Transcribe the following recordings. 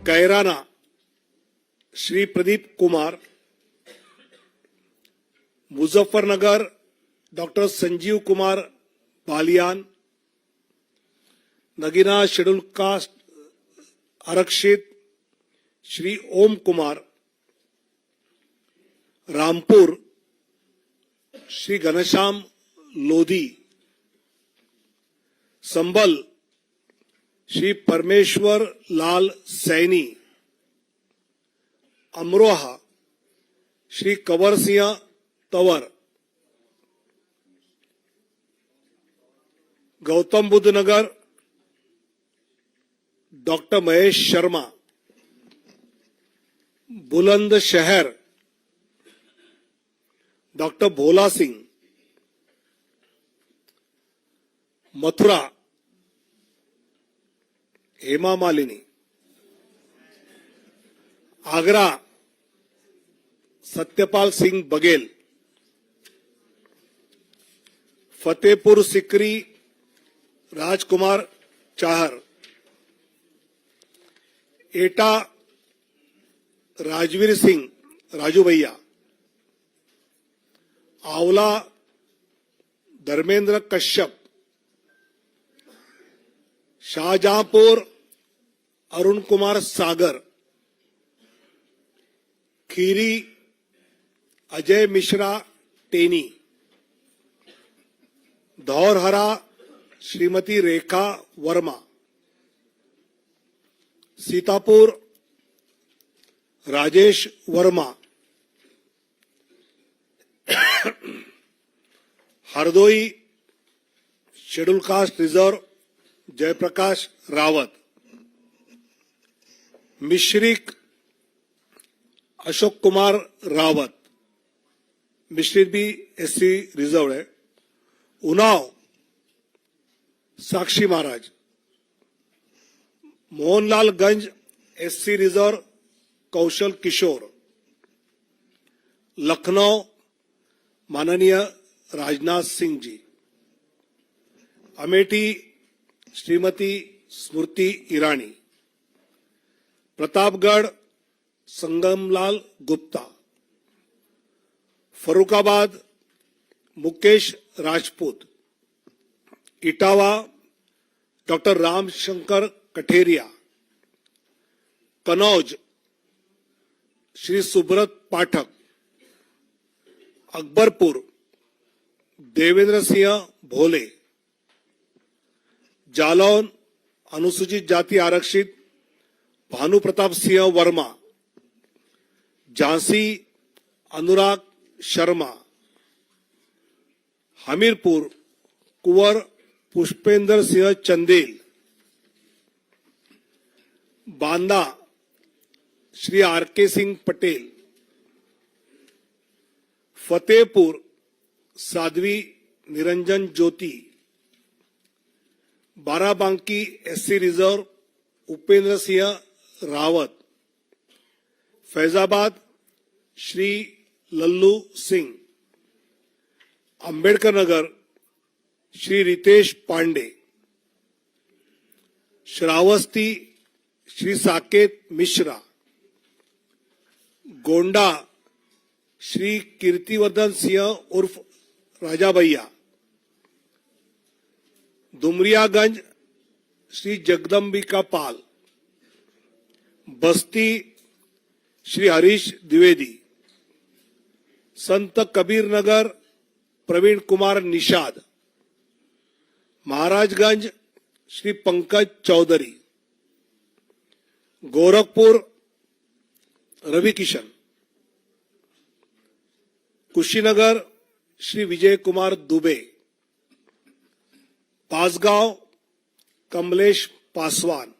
Kairana Shri Pradeep Kumar, Muzaffarnagar doctor Sanjeev Kumar Balyan, Nagina schedule caste आरक्षित श्री ओम कुमार, रामपुर श्री घनश्याम लोधी, संबल श्री परमेश्वर लाल सैनी, अमरोहा श्री कंवर सिंह तंवर, गौतम बुद्ध नगर doctor Mahesh Sharma, Bulandshahr doctor Bhola Singh, Mathura Hema Malini, Agra Satyapal Singh Baghel, Fatehpur Sikri Rajkumar Chahar, Etah Rajveer सिंह राजू भैया, Aonla Dharmendra Kashyap, Shahjahanpur Arun Kumar Sagar, Kheri Ajay Mishra Teni, Dhaurahra Shrimati Rekha Verma, Sitapur Rajesh Verma, Hardoi schedule caste reserve Jaiprakash Rawat, Misrikh Ashok Kumar Rawat, मिश्रित भी एससी रिजर्व है, उन्नाव साक्षी महाराज, मोहनलालगंज एससी रिजर्व कौशल किशोर, लखनऊ माननीय राजनाथ सिंह जी, अमेठी श्रीमती स्मृति ईरानी, प्रतापगढ़ संगमलाल गुप्ता, फरुखाबाद मुकेश राजपूत, इटावा डॉक्टर रामशंकर कठेरिया, कनौज श्री सुब्रत पाठक, अकबरपुर देवेंद्र सिंह भोले, जालौन अनुसूचित जाति आरक्षित भानु प्रताप सिंह वर्मा, झांसी अनुराग शर्मा, हमीरपुर कुंवर Pushpendra Singh Chandel, Banda Shri RK. Singh Patel, Fatehpur Sadhvi Niranjan Jyoti, Barabanki SC reserve Upendra Singh Rawat, Faizabad Shri Lallu Singh, Ambedkar Nagar Shri Riteish Pande, Shravasti Shri Saket Mishra, गोंडा श्री कीर्तिवर्धन सिंह उर्फ राजा भैया, दुमरियागंज श्री जगदम्बिका पाल, बस्ती श्री हरीश द्विवेदी, संत कबीर नगर प्रवीण कुमार निषाद, महाराजगंज श्री पंकज चौधरी, गोरखपुर रवि किशन, कुशीनगर श्री विजय कुमार दुबे, पासगांव कमलेश पासवान,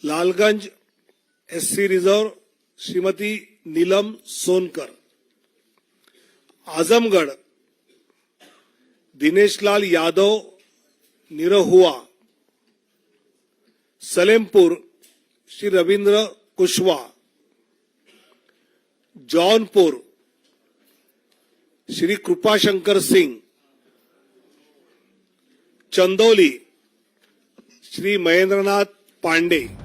लालगंज एससी रिजर्व श्रीमती नीलम सोनकर, आजमगढ़ दिनेशलाल यादव निरहुआ, सलेमपुर श्री रविंद्र कुशवाहा, जौनपुर श्री कृपाशंकर सिंह, चंदौली श्री महेंद्रनाथ पांडे,